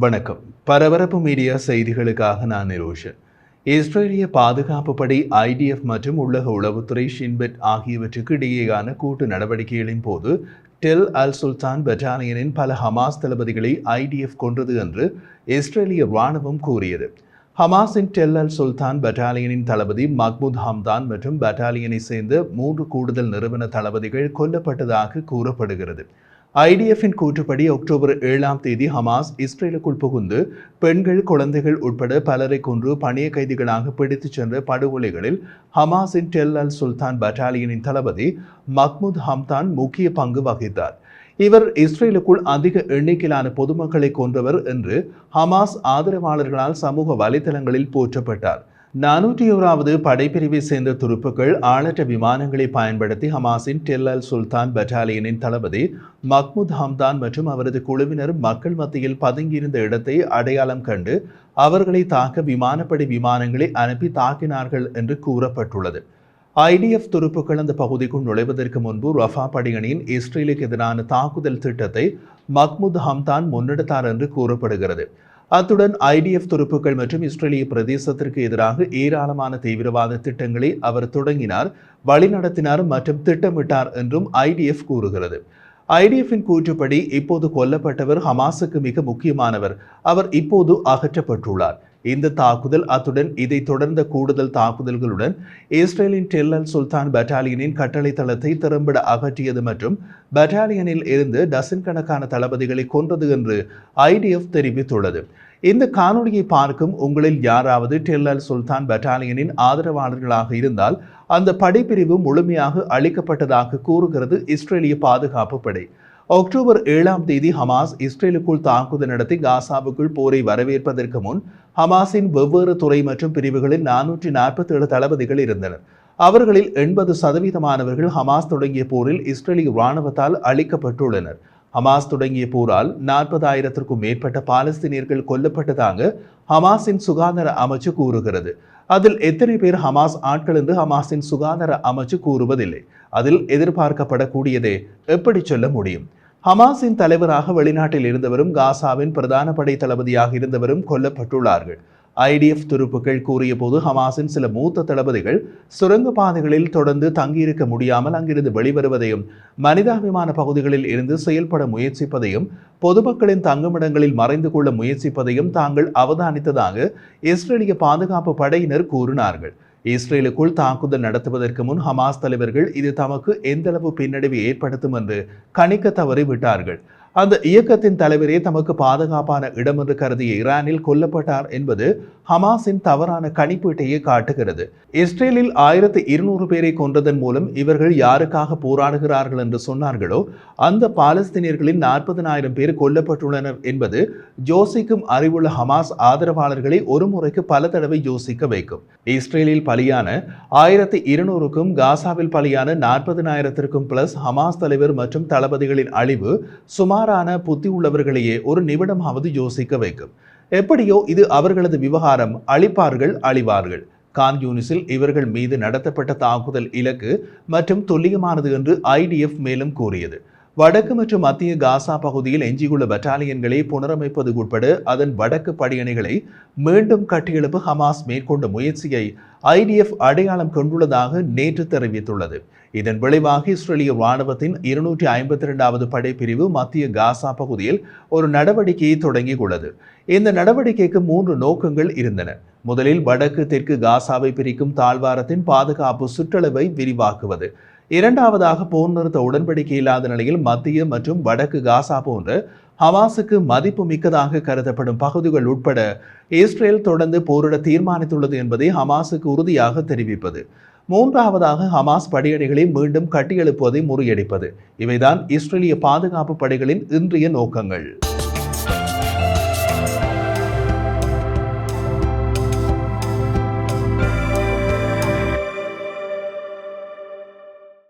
வணக்கம். பரபரப்பு மீடியா செய்திகளுக்காக நான் நிரோஷன். இஸ்ரேலிய பாதுகாப்பு படை IDF மற்றும் உள்ளக உளவுத்துறை ஷின்பெட் ஆகியவற்றுக்கு இடையேயான கூட்டு நடவடிக்கைகளின் போது டெல் அல் சுல்தான் பெட்டாலியனின் பல ஹமாஸ் தளபதிகளை IDF கொன்றது என்று இஸ்ரேலிய இராணுவம் கூறியது. ஹமாஸின் டெல் அல் சுல்தான் பெட்டாலியனின் தளபதி மஹ்மூத் ஹம்தான் மற்றும் பெட்டாலியனை சேர்ந்த 3 கூடுதல் நிறுவன தளபதிகள் கொல்லப்பட்டதாக கூறப்படுகிறது. IDFின் கூற்றுப்படி அக்டோபர் 7ஆம் தேதி ஹமாஸ் இஸ்ரேலுக்குள் புகுந்து பெண்கள், குழந்தைகள் உட்பட பலரை கொன்று பணிய கைதிகளாக பிடித்துச் சென்ற படுகொலைகளில் ஹமாஸின் டெல் அல் சுல்தான் பெட்டாலியனின் தளபதி மஹ்மூத் ஹம்தான் முக்கிய பங்கு வகித்தார். இவர் இஸ்ரேலுக்குள் அதிக எண்ணிக்கையிலான பொதுமக்களை கொன்றவர் என்று ஹமாஸ் ஆதரவாளர்களால் சமூக வலைதளங்களில் போற்றப்பட்டார். 401வது படைப்பிரிவை சேர்ந்த துருப்புக்கள் ஆளற்ற விமானங்களை பயன்படுத்தி ஹமாஸின் டெல் அல் சுல்தான் பெட்டாலியனின் தளபதி மஹ்மூத் ஹம்தான் மற்றும் அவரது குழுவினர் மக்கள் மத்தியில் பதுங்கியிருந்த இடத்தை அடையாளம் கண்டு அவர்களை தாக்க விமானப்படை விமானங்களை அனுப்பி தாக்கினார்கள் என்று கூறப்பட்டுள்ளது. IDF துருப்புக்கள் அந்த பகுதிக்குள் நுழைவதற்கு முன்பு ரஃபா படையணியின் இஸ்ரேலுக்கு எதிரான தாக்குதல் திட்டத்தை மஹ்மூத் ஹம்தான் முன்னெடுத்தார் என்று கூறப்படுகிறது. அத்துடன் IDF துருப்புக்கள் மற்றும் இஸ்ரேலிய பிரதேசத்திற்கு எதிராக ஏராளமான தீவிரவாத திட்டங்களை அவர் தொடங்கினார், வழிநடத்தினார் மற்றும் திட்டமிட்டார் என்றும் IDF கூறுகிறது. IDFின் கூற்றுப்படி இப்போது கொல்லப்பட்டவர் ஹமாஸுக்கு மிக முக்கியமானவர். அவர் இப்போது அகற்றப்பட்டுள்ளார். இந்த தாக்குதல் அத்துடன் இதை தொடர்ந்த கூடுதல் தாக்குதல்களுடன் இஸ்ரேலின் டெல் அல் சுல்தான் பெட்டாலியனின் கட்டளை தளத்தை திறம்பட அகற்றியது மற்றும் பெட்டாலியனில் இருந்து டசன் கணக்கான தளபதிகளை கொன்றது என்று IDF தெரிவித்துள்ளது. இந்த காணொலியை பார்க்கும் உங்களில் யாராவது டெல் அல் சுல்தான் பெட்டாலியனின் ஆதரவாளர்களாக இருந்தால் அந்த படைப்பிரிவு முழுமையாக அளிக்கப்பட்டதாக கூறுகிறது இஸ்ரேலிய பாதுகாப்பு படை. அக்டோபர் 7ஆம் தேதி ஹமாஸ் இஸ்ரேலுக்குள் தாக்குதல் நடத்தி காசாவுக்குள் போரை வரவேற்பதற்கு முன் ஹமாஸின் வெவ்வேறு துறை மற்றும் பிரிவுகளில் 447 தளபதிகள் இருந்தனர். அவர்களில் 80% ஹமாஸ் தொடங்கிய போரில் இஸ்ரேலிய இராணுவத்தால் அழிக்கப்பட்டுள்ளனர். ஹமாஸ் தொடங்கிய போரால் 40,000க்கும் மேற்பட்ட பாலஸ்தீனியர்கள் கொல்லப்பட்டதாக ஹமாஸின் சுகாதார அமைச்சு கூறுகிறது. அதில் எத்தனை பேர் ஹமாஸ் ஆட்கள் என்று ஹமாஸின் சுகாதார அமைச்சு கூறுவதில்லை. அதில் எதிர்பார்க்கப்படக்கூடியதே எப்படி சொல்ல முடியும்? ஹமாஸின் தலைவராக வெளிநாட்டில் இருந்தவரும் காசாவின் பிரதான படை தளபதியாக இருந்தவரும் கொல்லப்பட்டுள்ளார்கள். IDF துருப்புக்கள் கூறிய போது ஹமாஸின் சில மூத்த தளபதிகள் சுரங்கப்பாதைகளில் தொடர்ந்து தங்கியிருக்க முடியாமல் அங்கிருந்து வெளிவருவதையும், மனிதாபிமான பகுதிகளில் இருந்து செயல்பட முயற்சிப்பதையும், பொதுமக்களின் தங்குமிடங்களில் மறைந்து கொள்ள முயற்சிப்பதையும் தாங்கள் அவதானித்ததாக இஸ்ரேலிய பாதுகாப்பு படையினர் கூறினார்கள். இஸ்ரேலுக்குள் தாக்குதல் நடத்துவதற்கு முன் ஹமாஸ் தலைவர்கள் இது தமக்கு எந்தளவு பின்னடைவை ஏற்படுத்தும் என்று கணிக்க தவறிவிட்டார்கள். அந்த இயக்கத்தின் தலைவரே தமக்கு பாதுகாப்பான இடம் என்று கருதிய ஈரானில் கொல்லப்பட்டார் என்பது ஹமாஸின் தவறான கணிப்பீட்டையே காட்டுகிறது. இஸ்ரேலில் 1200 பேரை கொன்றதன் மூலம் இவர்கள் யாருக்காக போராடுகிறார்கள் என்று சொன்னார்களோ அந்த பாலஸ்தீனியர்களின் 40,000 பேர் கொல்லப்பட்டுள்ளனர் என்பது யோசிக்கும் அறிவுள்ள ஹமாஸ் ஆதரவாளர்களை ஒரு முறைக்கு பல தடவை யோசிக்க வைக்கும். இஸ்ரேலில் பலியான 1200க்கும் காசாவில் பலியான 40,000க்கும் பிளஸ் ஹமாஸ் தலைவர் மற்றும் தளபதிகளின் அழிவு சுமாரான புத்தி உள்ளவர்களையே ஒரு நிமிடமாவது யோசிக்க வைக்கும். எப்படியோ இது அவர்களது விவகாரம், அழிப்பார்கள், அழிவார்கள். கான் யூனிஸில் இவர்கள் மீது நடத்தப்பட்ட தாக்குதல் இலக்கு மற்றும் துல்லியமானது என்று IDF மேலும் கூறியது. வடக்கு மற்றும் மத்திய காசா பகுதியில் எஞ்சியுள்ள பெட்டாலியன்களை புனரமைப்பது உட்பட அதன் வடக்கு படையணிகளை மீண்டும் கட்டியெழுப்ப ஹமாஸ் மேற்கொண்ட முயற்சியை IDF அடையாளம் கொண்டுள்ளதாக நேற்று தெரிவித்துள்ளது. இதன் விளைவாக இஸ்ரேலிய இராணுவத்தின் 252வது படைப்பிரிவு மத்திய காசா பகுதியில் ஒரு நடவடிக்கையை தொடங்கியுள்ளது. இந்த நடவடிக்கைக்கு 3 நோக்கங்கள் இருந்தன. முதலில் வடக்கு தெற்கு காசாவை பிரிக்கும் தாழ்வாரத்தின் பாதுகாப்பு சுற்றளவை விரிவாக்குவது. இரண்டாவதாக போர் நிறுத்த உடன்படிக்கை இல்லாத நிலையில் மத்திய மற்றும் வடக்கு காசா போன்ற ஹமாஸுக்கு மதிப்பு மிக்கதாக கருதப்படும் பகுதிகள் உட்பட இஸ்ரேல் தொடர்ந்து போரிட தீர்மானித்துள்ளது என்பதை ஹமாஸுக்கு உறுதியாக தெரிவிப்பது. மூன்றாவதாக ஹமாஸ் படையணிகளை மீண்டும் கட்டியெழுப்புவதை முறியடிப்பது. இவைதான் இஸ்ரேலிய பாதுகாப்பு படைகளின் இன்றைய நோக்கங்கள்.